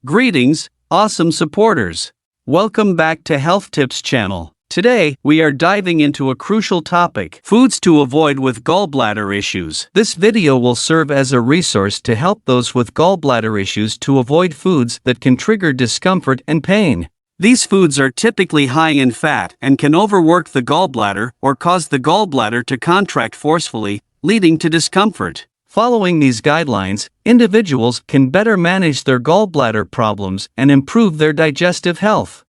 Greetings, awesome supporters. Welcome back to Health Tips channel. Today, we are diving into a crucial topic: foods to avoid with gallbladder issues. This video will serve as a resource to help those with gallbladder issues to avoid foods that can trigger discomfort and pain. These foods are typically high in fat and can overwork the gallbladder or cause the gallbladder to contract forcefully, leading to discomfort. Following these guidelines, individuals can better manage their gallbladder problems and improve their digestive health.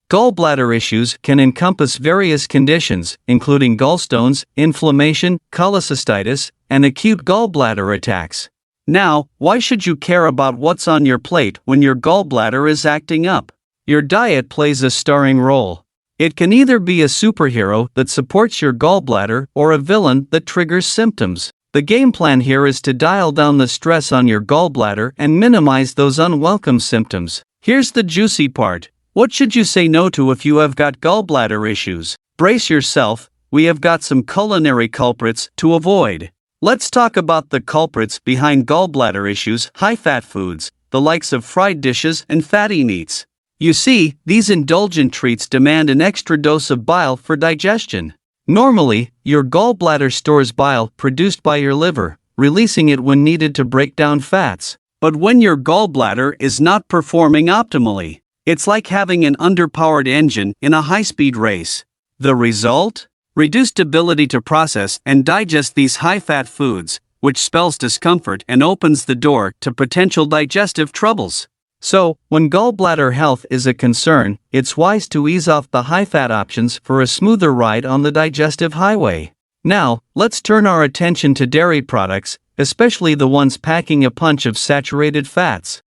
Gallbladder issues can encompass various conditions, including gallstones, inflammation, cholecystitis, and acute gallbladder attacks. Now, why should you care about what's on your plate when your gallbladder is acting up? Your diet plays a starring role. It can either be a superhero that supports your gallbladder or a villain that triggers symptoms. The game plan here is to dial down the stress on your gallbladder and minimize those unwelcome symptoms. Here's the juicy part. What should you say no to if you have got gallbladder issues? Brace yourself, we have got some culinary culprits to avoid. Let's talk about the culprits behind gallbladder issues: high-fat foods, the likes of fried dishes and fatty meats. You see, these indulgent treats demand an extra dose of bile for digestion. Normally, your gallbladder stores bile produced by your liver, releasing it when needed to break down fats. But when your gallbladder is not performing optimally, it's like having an underpowered engine in a high-speed race. The result? Reduced ability to process and digest these high-fat foods, which spells discomfort and opens the door to potential digestive troubles. So, when gallbladder health is a concern, it's wise to ease off the high-fat options for a smoother ride on the digestive highway. Now, let's turn our attention to dairy products, especially the ones packing a punch of saturated fats.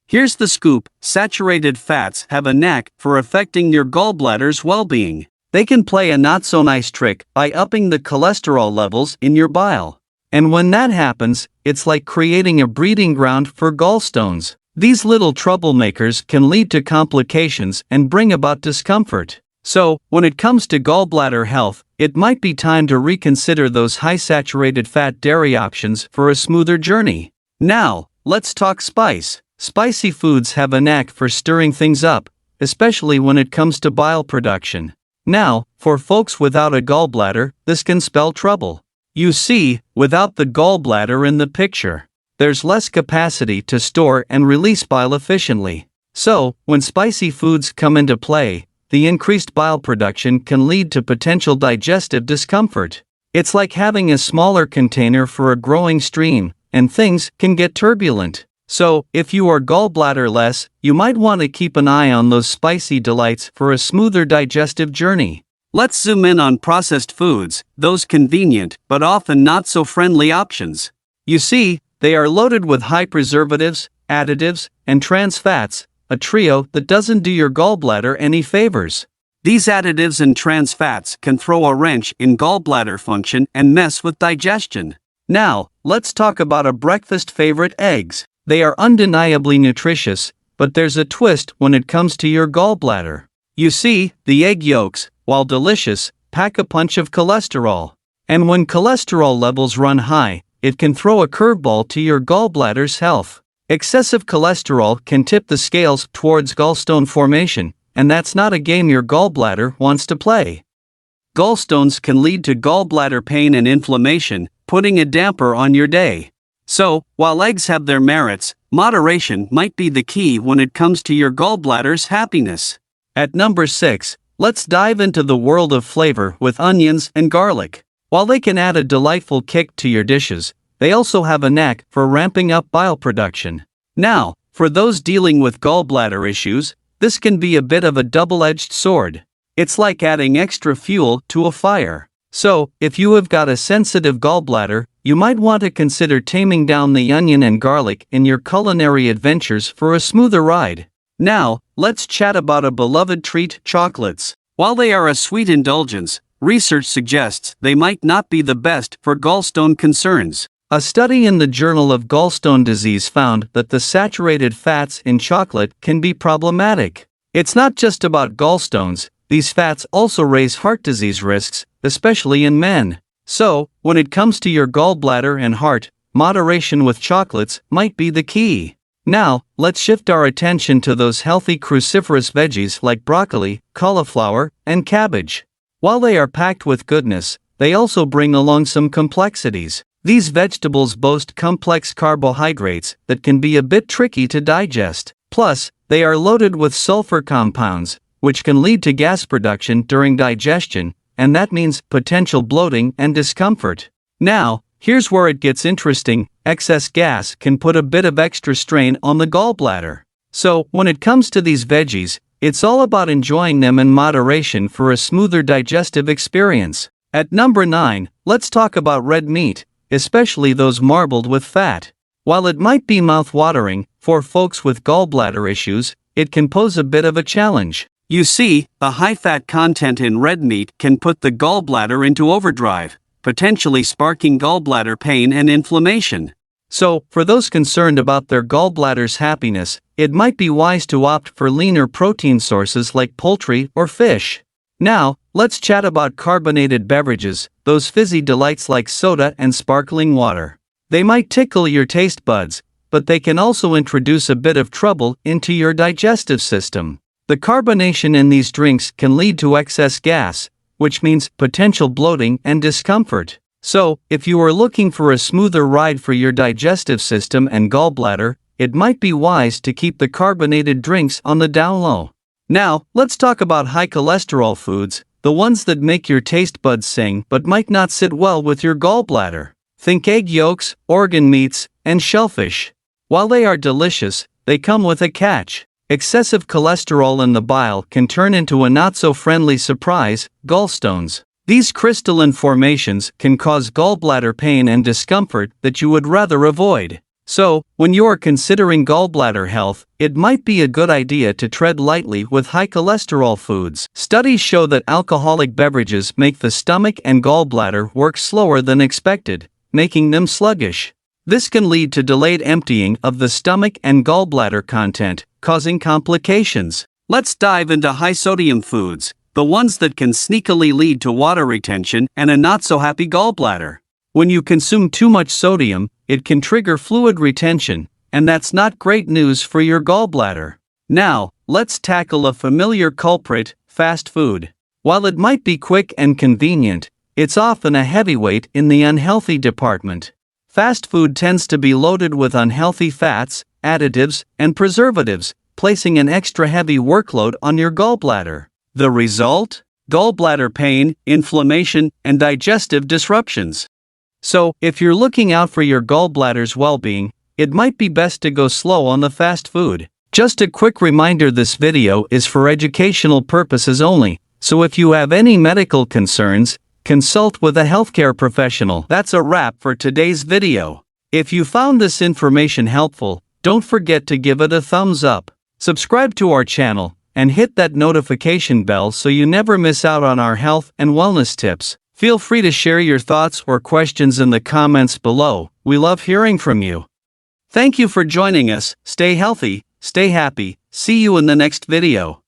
Here's the scoop: saturated fats have a knack for affecting your gallbladder's well-being. They can play a not-so-nice trick by upping the cholesterol levels in your bile. And when that happens, it's like creating a breeding ground for gallstones. These little troublemakers can lead to complications and bring about discomfort. So, when it comes to gallbladder health, it might be time to reconsider those high-saturated fat dairy options for a smoother journey. Now, let's talk spice. Spicy foods have a knack for stirring things up, especially when it comes to bile production. Now, for folks without a gallbladder, this can spell trouble. You see, without the gallbladder in the picture, there's less capacity to store and release bile efficiently. So, when spicy foods come into play, the increased bile production can lead to potential digestive discomfort. It's like having a smaller container for a growing stream, and things can get turbulent. So, if you are gallbladderless, you might want to keep an eye on those spicy delights for a smoother digestive journey. Let's zoom in on processed foods, those convenient but often not so friendly options. You see, they are loaded with high preservatives, additives, and trans fats, a trio that doesn't do your gallbladder any favors. These additives and trans fats can throw a wrench in gallbladder function and mess with digestion. Now, let's talk about a breakfast favorite: eggs. They are undeniably nutritious, but there's a twist when it comes to your gallbladder. You see, the egg yolks, while delicious, pack a punch of cholesterol. And when cholesterol levels run high, it can throw a curveball to your gallbladder's health. Excessive cholesterol can tip the scales towards gallstone formation, and that's not a game your gallbladder wants to play. Gallstones can lead to gallbladder pain and inflammation, putting a damper on your day. So, while eggs have their merits, moderation might be the key when it comes to your gallbladder's happiness. At number 6, let's dive into the world of flavor with onions and garlic. While they can add a delightful kick to your dishes, they also have a knack for ramping up bile production. Now, for those dealing with gallbladder issues, this can be a bit of a double-edged sword. It's like adding extra fuel to a fire. So, if you have got a sensitive gallbladder, you might want to consider taming down the onion and garlic in your culinary adventures for a smoother ride. Now, let's chat about a beloved treat: chocolates. While they are a sweet indulgence, research suggests they might not be the best for gallstone concerns. A study in the Journal of Gallstone Disease found that the saturated fats in chocolate can be problematic. It's not just about gallstones, these fats also raise heart disease risks, especially in men. So, when it comes to your gallbladder and heart, moderation with chocolates might be the key. Now, let's shift our attention to those healthy cruciferous veggies like broccoli, cauliflower, and cabbage. While they are packed with goodness, they also bring along some complexities. These vegetables boast complex carbohydrates that can be a bit tricky to digest. Plus, they are loaded with sulfur compounds, which can lead to gas production during digestion, and that means potential bloating and discomfort. Now, here's where it gets interesting. Excess gas can put a bit of extra strain on the gallbladder. So, when it comes to these veggies, it's all about enjoying them in moderation for a smoother digestive experience. At number 9, let's talk about red meat, especially those marbled with fat. While it might be mouth-watering, for folks with gallbladder issues, it can pose a bit of a challenge. You see, the high-fat content in red meat can put the gallbladder into overdrive, potentially sparking gallbladder pain and inflammation. So, for those concerned about their gallbladder's happiness, it might be wise to opt for leaner protein sources like poultry or fish. Now, let's chat about carbonated beverages, those fizzy delights like soda and sparkling water. They might tickle your taste buds, but they can also introduce a bit of trouble into your digestive system. The carbonation in these drinks can lead to excess gas, which means potential bloating and discomfort. So, if you are looking for a smoother ride for your digestive system and gallbladder, it might be wise to keep the carbonated drinks on the down low. Now, let's talk about high cholesterol foods, the ones that make your taste buds sing but might not sit well with your gallbladder. Think egg yolks, organ meats, and shellfish. While they are delicious, they come with a catch. Excessive cholesterol in the bile can turn into a not-so-friendly surprise, gallstones. These crystalline formations can cause gallbladder pain and discomfort that you would rather avoid. So, when you are considering gallbladder health, it might be a good idea to tread lightly with high cholesterol foods. Studies show that alcoholic beverages make the stomach and gallbladder work slower than expected, making them sluggish. This can lead to delayed emptying of the stomach and gallbladder content, causing complications. Let's dive into high-sodium foods, the ones that can sneakily lead to water retention and a not-so-happy gallbladder. When you consume too much sodium, it can trigger fluid retention, and that's not great news for your gallbladder. Now, let's tackle a familiar culprit, fast food. While it might be quick and convenient, it's often a heavyweight in the unhealthy department. Fast food tends to be loaded with unhealthy fats, additives, and preservatives, placing an extra heavy workload on your gallbladder. The result? Gallbladder pain, inflammation, and digestive disruptions. So, if you're looking out for your gallbladder's well-being, it might be best to go slow on the fast food. Just a quick reminder, this video is for educational purposes only, so if you have any medical concerns, consult with a healthcare professional. That's a wrap for today's video. If you found this information helpful, don't forget to give it a thumbs up. Subscribe to our channel, and hit that notification bell so you never miss out on our health and wellness tips. Feel free to share your thoughts or questions in the comments below. We love hearing from you. Thank you for joining us. Stay healthy, stay happy. See you in the next video.